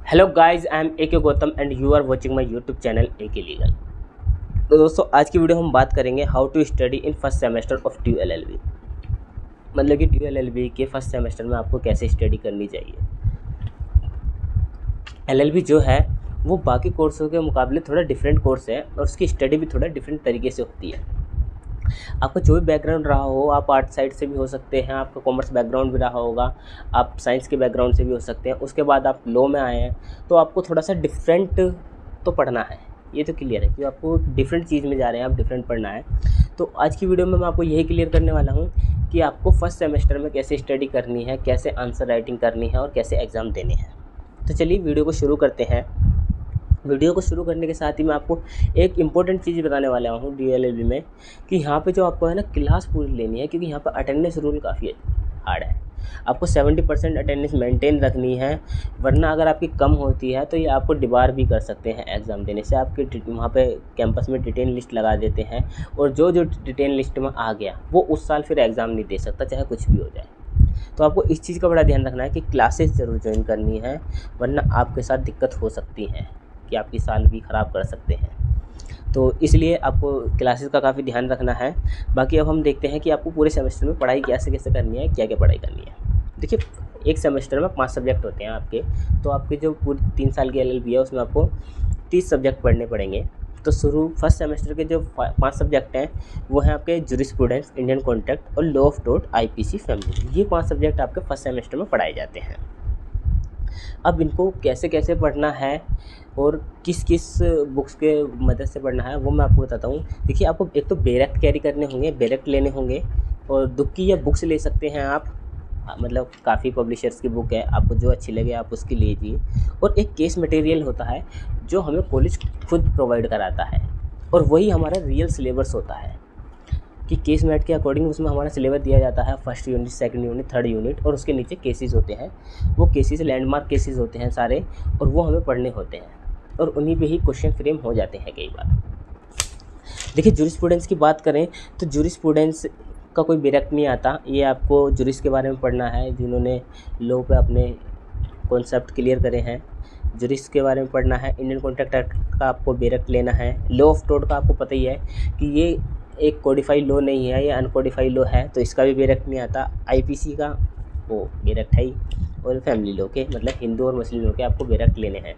Hello guys, I am A K Gautam and you are watching my YouTube channel A K legal. तो दोस्तों, आज की video हम बात करेंगे how to study in first semester of DU LLB. मतलब कि ड्यू एलएलबी के फर्स्ट सेमेस्टर में आपको कैसे स्टडी करनी चाहिए। एलएलबी जो है वो बाकी कोर्सों के मुकाबले थोड़ा डिफरेंट कोर्स है और उसकी स्टडी भी थोड़ा डिफरेंट तरीके से होती है। आपका जो भी बैकग्राउंड रहा हो, आप आर्ट साइड से भी हो सकते हैं, आपका कॉमर्स बैकग्राउंड भी रहा होगा, आप साइंस के बैकग्राउंड से भी हो सकते हैं, उसके बाद आप लॉ में आए हैं, तो आपको थोड़ा सा डिफरेंट तो पढ़ना है। ये तो क्लियर है कि आपको डिफरेंट चीज़ में जा रहे हैं, आप डिफरेंट पढ़ना है। तो आज की वीडियो में मैं आपको यही क्लियर करने वाला हूँ कि आपको फर्स्ट सेमेस्टर में कैसे स्टडी करनी है, कैसे आंसर राइटिंग करनी है और कैसे एग्ज़ाम देने हैं। तो चलिए वीडियो को शुरू करते हैं। वीडियो को शुरू करने के साथ ही मैं आपको एक इम्पोर्टेंट चीज़ बताने वाला हूँ DLLB में, कि यहाँ पे जो आपको है ना क्लास पूरी लेनी है, क्योंकि यहाँ पर अटेंडेंस रूल काफ़ी हार्ड है। आपको 70% अटेंडेंस मेंटेन रखनी है, वरना अगर आपकी कम होती है तो ये आपको डिबार भी कर सकते हैं एग्ज़ाम देने से। आपके वहाँ पे कैंपस में डिटेन लिस्ट लगा देते हैं और जो डिटेन लिस्ट में आ गया वो उस साल फिर एग्ज़ाम नहीं दे सकता, चाहे कुछ भी हो जाए। तो आपको इस चीज़ का बड़ा ध्यान रखना है कि क्लासेस ज़रूर ज्वाइन करनी है, वरना आपके साथ दिक्कत हो सकती है कि आपकी साल भी ख़राब कर सकते हैं। तो इसलिए आपको क्लासेस का काफ़ी ध्यान रखना है। बाकी अब हम देखते हैं कि आपको पूरे सेमेस्टर में पढ़ाई कैसे कैसे करनी है, क्या क्या पढ़ाई करनी है। देखिए, एक सेमेस्टर में 5 सब्जेक्ट होते हैं आपके, तो आपके जो पूरी 3 साल की LLB है उसमें आपको 30 सब्जेक्ट पढ़ने पड़ेंगे। तो फर्स्ट सेमेस्टर के जो 5 सब्जेक्ट हैं वो हैं आपके जूरिस्प्रूडेंस, इंडियन कॉन्ट्रैक्ट और law of tort, IPC, family. ये 5 सब्जेक्ट आपके फर्स्ट सेमेस्टर में पढ़ाए जाते हैं। अब इनको कैसे कैसे पढ़ना है और किस किस बुक्स के मदद से पढ़ना है वो मैं आपको बताता हूँ। देखिए, आपको एक तो बेरेक्ट कैरी करने होंगे, बेरेक्ट लेने होंगे, और दुक्की या बुक्स ले सकते हैं आप। मतलब काफ़ी पब्लिशर्स की बुक है, आपको जो अच्छी लगे आप उसकी लीजिए। और एक केस मटेरियल होता है जो हमें कॉलेज खुद प्रोवाइड कराता है, और वही हमारा रियल सिलेबस होता है कि केस मैट के अकॉर्डिंग उसमें हमारा सिलेबस दिया जाता है। First unit, second unit, third unit, और उसके नीचे केसेस होते हैं। वो केसेस लैंडमार्क केसेस होते हैं सारे, और वो हमें पढ़ने होते हैं, और उन्हीं पे ही क्वेश्चन फ्रेम हो जाते हैं कई बार। देखिए, जूरिस्प्रूडेंस की बात करें तो जूरिस्प्रूडेंस का कोई बेरेक्ट नहीं आता। ये आपको जूरिस्ट के बारे में पढ़ना है जिन्होंने लॉ पे अपने कॉन्सेप्ट क्लियर करे हैं। जूरिस्ट के बारे में पढ़ना है। इंडियन कॉन्ट्रैक्ट एक्ट का आपको बेरेक्ट लेना है। लॉ ऑफ टॉर्ट का आपको पता ही है कि ये एक कोडिफाइड लॉ नहीं है, ये अनकोडिफाइड लॉ है, तो इसका भी बेरेक्ट नहीं आता। IPC का वो बेरेक्ट है ही। और फैमिली लॉ के, मतलब हिंदू और मुस्लिम लॉ के आपको बेरेक्ट लेने हैं।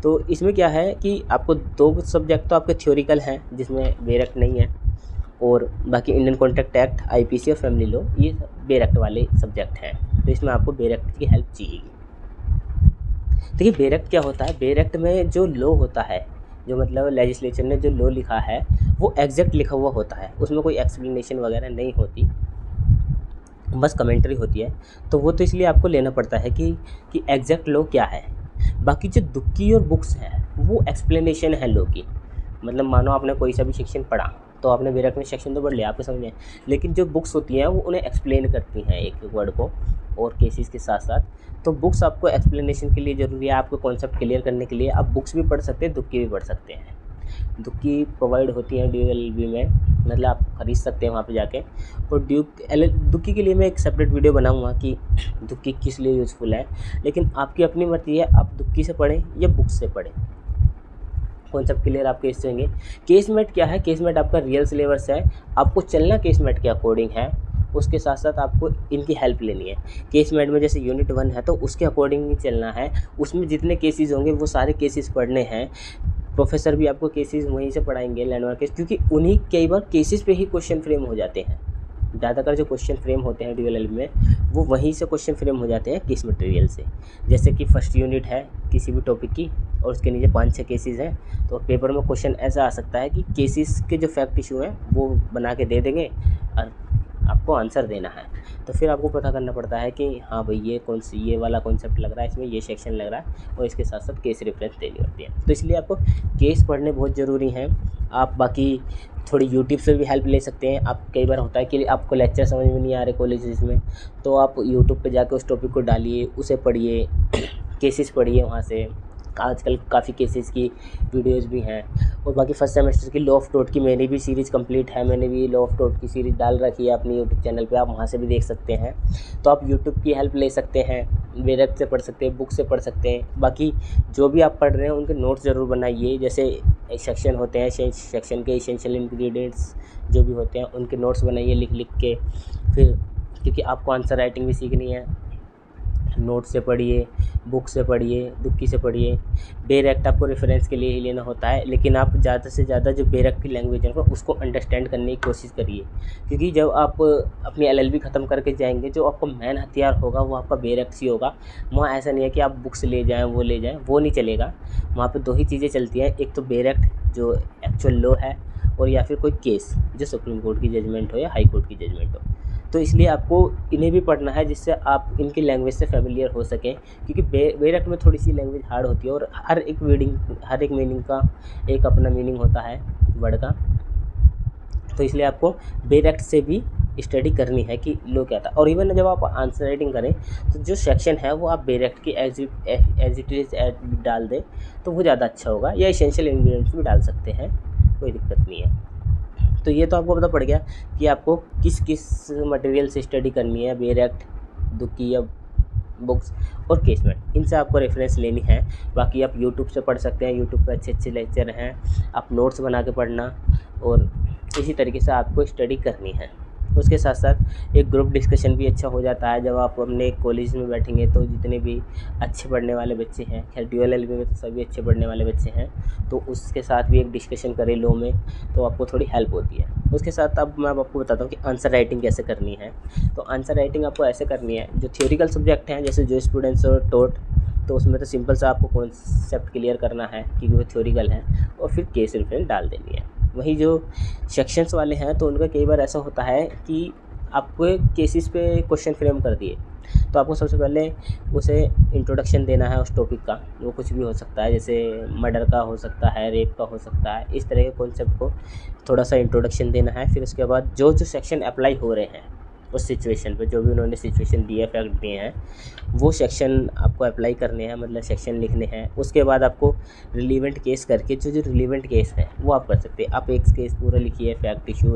तो इसमें क्या है कि आपको 2 सब्जेक्ट तो आपके थ्योरिकल हैं जिसमें बेरेक्ट नहीं है, और बाकी इंडियन कॉन्ट्रैक्ट एक्ट, IPC और फैमिली लॉ ये बेरेक्ट वाले सब्जेक्ट हैं। तो इसमें आपको बेरेक्ट की हेल्प चाहिए। देखिए, बेरेक्ट क्या होता है। बेरेक्ट में जो लॉ होता है, जो मतलब लेजिस्लेचर ने जो लॉ लिखा है वो एग्जैक्ट लिखा हुआ होता है, उसमें कोई एक्सप्लेनेशन वगैरह नहीं होती, बस कमेंट्री होती है। तो वो तो इसलिए आपको लेना पड़ता है कि एग्जैक्ट लॉ क्या है। बाकी जो दुक्की और बुक्स हैं वो एक्सप्लेनेशन है लॉ की। मतलब मानो आपने कोई सा भी सेक्शन पढ़ा तो आपने बेरेक्ट में सेक्शन तो पढ़ लिया, आपको समझ में, लेकिन जो बुक्स होती हैं वो उन्हें एक्सप्लेन करती हैं एक एक वर्ड को और केसेस के साथ साथ। तो बुक्स आपको एक्सप्लेनेशन के लिए ज़रूरी है, आपको कॉन्सेप्ट क्लियर करने के लिए। आप बुक्स भी पढ़ सकते हैं, दुक्की भी पढ़ सकते हैं। दुक्की प्रोवाइड होती हैं DLLB में, मतलब आप खरीद सकते हैं वहाँ पे जाके। और दुक्की के लिए मैं एक सेपरेट वीडियो बनाऊँगा कि दुक्की किस लिए यूज़फुल है, लेकिन आपकी अपनी मर्जी है, आप दुक्की से पढ़ें या बुक्स से पढ़ें, कॉन्सेप्ट क्लियर आपके इससे होंगे। केसमेट क्या है। केसमेट आपका रियल सिलेबस है, आपको चलना केसमेट के अकॉर्डिंग है, उसके साथ साथ आपको इनकी हेल्प लेनी है। केसमेट में जैसे यूनिट 1 है तो उसके अकॉर्डिंग ही चलना है, उसमें जितने केसेस होंगे वो सारे केसेस पढ़ने हैं। प्रोफेसर भी आपको केसेस वहीं से पढ़ाएंगे, लैंडमार्क केस, क्योंकि उन्हीं कई बार केसेस पे ही क्वेश्चन फ्रेम हो जाते हैं। ज़्यादातर जो क्वेश्चन फ्रेम होते हैं DLLB में वो वहीं से क्वेश्चन फ्रेम हो जाते हैं केस मटेरियल से। जैसे कि फर्स्ट यूनिट है किसी भी टॉपिक की और उसके नीचे 5-6 केसेस हैं, तो पेपर में क्वेश्चन ऐसा आ सकता है कि केसेस के जो फैक्ट इशू हैं वो बना के दे देंगे और आपको आंसर देना है। तो फिर आपको पता करना पड़ता है कि हाँ भाई ये वाला कॉन्सेप्ट लग रहा है, इसमें ये सेक्शन लग रहा है, और इसके साथ साथ केस रेफरेंस देनी होती है। तो इसलिए आपको केस पढ़ने बहुत ज़रूरी हैं। आप बाकी थोड़ी यूट्यूब से भी हेल्प ले सकते हैं। आप कई बार होता है कि आपको लेक्चर समझ में नहीं आ रहे कॉलेजेस में, तो आप यूट्यूब पे जाकर उस टॉपिक को डालिए, उसे पढ़िए, केसेस पढ़िए वहाँ से। आजकल काफ़ी केसेस की वीडियोज़ भी हैं, और बाकी फर्स्ट सेमेस्टर की लॉ ऑफ टोट की मेरी भी सीरीज़ कंप्लीट है, मैंने भी लॉ ऑफ टोट की सीरीज़ डाल रखी है अपनी यूट्यूब चैनल पे, आप वहाँ से भी देख सकते हैं। तो आप यूट्यूब की हेल्प ले सकते हैं, बेरेक्ट से पढ़ सकते हैं, बुक से पढ़ सकते हैं। बाकी जो भी आप पढ़ रहे हैं उनके नोट्स ज़रूर बनाइए, जैसे सेक्शन होते हैं, सेक्शन के एसेंशियल इंग्रेडिएंट्स जो भी होते हैं उनके नोट्स बनाइए लिख के। फिर क्योंकि आपको आंसर राइटिंग भी सीखनी है, नोट से पढ़िए, बुक से पढ़िए, दुक्की से पढ़िए। बेरेक्ट आपको रेफरेंस के लिए ही लेना होता है, लेकिन आप ज़्यादा से ज़्यादा जो बेरेक्ट की लैंग्वेज है उसको अंडरस्टैंड करने की कोशिश करिए, क्योंकि जब आप अपनी LLB ख़त्म करके जाएंगे जो आपका मेन हथियार होगा वो आपका बेरेक्ट ही होगा। वहाँ ऐसा नहीं है कि आप बुक्स ले जाएँ, वो ले जाएँ, वो नहीं चलेगा। वहाँ पर 2 ही चीज़ें चलती हैं, एक तो बेरेक्ट जो एक्चुअल लॉ है, और या फिर कोई केस जो सुप्रीम कोर्ट की जजमेंट हो या हाई कोर्ट की जजमेंट हो। तो इसलिए आपको इन्हें भी पढ़ना है जिससे आप इनकी लैंग्वेज से फेमिलियर हो सकें, क्योंकि बेरेक्ट में थोड़ी सी लैंग्वेज हार्ड होती है और हर एक मीनिंग का एक अपना मीनिंग होता है वर्ड का। तो इसलिए आपको बेरेक्ट से भी स्टडी करनी है कि लो क्या था। और इवन जब आप आंसर राइटिंग करें तो जो सेक्शन है वो आप बेरेक्ट की एज इट इज़ डाल दें तो वो ज़्यादा अच्छा होगा, या एसेंशियल इंग्रेडिएंट्स भी डाल सकते हैं, कोई दिक्कत नहीं है। तो ये तो आपको पता पड़ गया कि आपको किस किस मटेरियल से स्टडी करनी है, बेरेक्ट, दुक्की या बुक्स और केसमेट, इनसे आपको रेफरेंस लेनी है। बाकी आप यूट्यूब से पढ़ सकते हैं, यूट्यूब पे अच्छे अच्छे लेक्चर हैं, आप नोट्स बना के पढ़ना, और इसी तरीके से आपको स्टडी करनी है। उसके साथ साथ एक ग्रुप डिस्कशन भी अच्छा हो जाता है। जब आप अपने कॉलेज में बैठेंगे तो जितने भी अच्छे पढ़ने वाले बच्चे हैं, खैर DLLB में तो सभी अच्छे पढ़ने वाले बच्चे हैं, तो उसके साथ भी एक डिस्कशन करें लो में, तो आपको थोड़ी हेल्प होती है। उसके साथ अब मैं आपको बताता हूँ कि आंसर राइटिंग कैसे करनी है। तो आंसर राइटिंग आपको ऐसे करनी है, जो थ्योरिकल सब्जेक्ट हैं जैसे जो स्टूडेंट्स और टोट, तो उसमें तो सिंपल सा आपको कॉन्सेप्ट क्लियर करना है क्योंकि वो थ्योरिकल है, और फिर केस रेफरेंस डाल देनी है। वही जो सेक्शंस वाले हैं तो उनका कई बार ऐसा होता है कि आपको केसेस पे क्वेश्चन फ्रेम कर दिए, तो आपको सबसे पहले उसे इंट्रोडक्शन देना है उस टॉपिक का। वो कुछ भी हो सकता है, जैसे मर्डर का हो सकता है, रेप का हो सकता है, इस तरह के कॉन्सेप्ट को थोड़ा सा इंट्रोडक्शन देना है। फिर उसके बाद जो जो सेक्शन अप्लाई हो रहे हैं उस सिचुएशन पे, जो भी उन्होंने सिचुएशन दिए, फैक्ट दिए हैं, वो सेक्शन आपको अप्लाई करने हैं, मतलब सेक्शन लिखने हैं। उसके बाद आपको रिलीवेंट केस करके जो जो रिलीवेंट केस है वो आप कर सकते हैं। आप एक केस पूरा लिखिए, फैक्ट, इशू,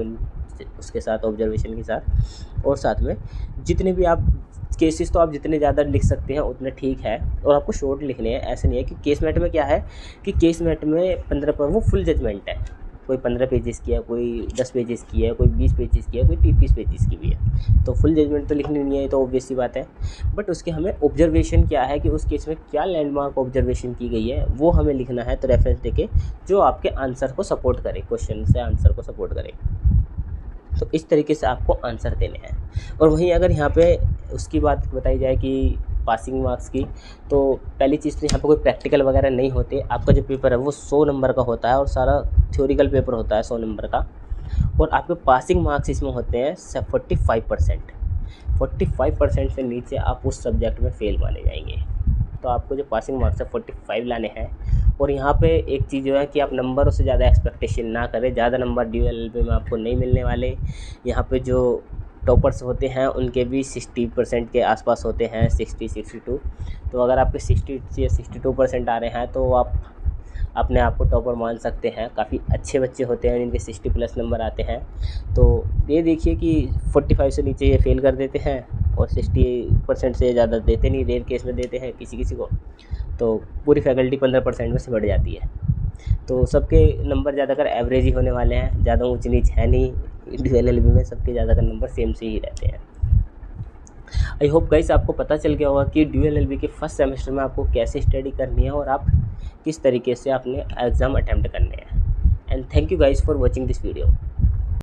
उसके साथ ऑब्जर्वेशन के साथ, और साथ में जितने भी आप केसेस, तो आप जितने ज़्यादा लिख सकते हैं उतने ठीक है, और आपको शॉर्ट लिखने हैं। ऐसे नहीं है कि केसमेट में क्या है कि केसमेट में 15 पर वो फुल जजमेंट है, कोई 15 पेजेस की है, कोई 10 पेजेस की है, कोई 20 पेजेस की है, कोई 30 पेजेस की भी है। तो फुल जजमेंट तो लिखनी नहीं है, तो ऑब्वियस सी बात है। बट उसके हमें ऑब्जर्वेशन क्या है कि उस केस में क्या लैंडमार्क ऑब्जर्वेशन की गई है वो हमें लिखना है, तो रेफरेंस देके जो आपके आंसर को सपोर्ट करे, क्वेश्चन से आंसर को सपोर्ट करे। तो इस तरीके से आपको आंसर देने हैं। और वहीं अगर यहाँ पे उसकी बात बताई जाए कि पासिंग मार्क्स की, तो पहली चीज़ तो यहाँ पे कोई प्रैक्टिकल वगैरह नहीं होते। आपका जो पेपर है वो 100 नंबर का होता है, और सारा थ्योरिकल पेपर होता है 100 नंबर का, और आपके पासिंग मार्क्स इसमें होते हैं 45%। 45% से नीचे आप उस सब्जेक्ट में फेल माने जाएंगे। तो आपको जो पासिंग मार्क्स है 45 लाने हैं। और यहाँ पे एक चीज़ जो है कि आप नंबरों से ज़्यादा एक्सपेक्टेशन ना करें, ज़्यादा नंबर DLLB में आपको नहीं मिलने वाले। यहाँ पे जो टॉपर्स होते हैं उनके भी 60% के आसपास होते हैं, 60-62। तो अगर आपके 60 या 62% आ रहे हैं तो आप अपने आप को टॉपर मान सकते हैं। काफ़ी अच्छे बच्चे होते हैं जिनके 60+ नंबर आते हैं। तो ये देखिए कि 45 से नीचे ये फेल कर देते हैं, और 60% से ज़्यादा देते नहीं, रेयर केस में देते हैं किसी किसी को। तो पूरी फैकल्टी 15% में सिमट जाती है। तो सबके नंबर ज़्यादातर एवरेज ही होने वाले हैं, ज़्यादा ऊंच नीच है नहीं। DLLB में सबके ज़्यादातर नंबर सेम से ही रहते हैं। आई होप गाइस आपको पता चल गया होगा कि DLLB के फर्स्ट सेमेस्टर में आपको कैसे स्टडी करनी है और आप किस तरीके से अपने एग्ज़ाम अटैम्प्ट करने हैं। And thank you guys for watching this video.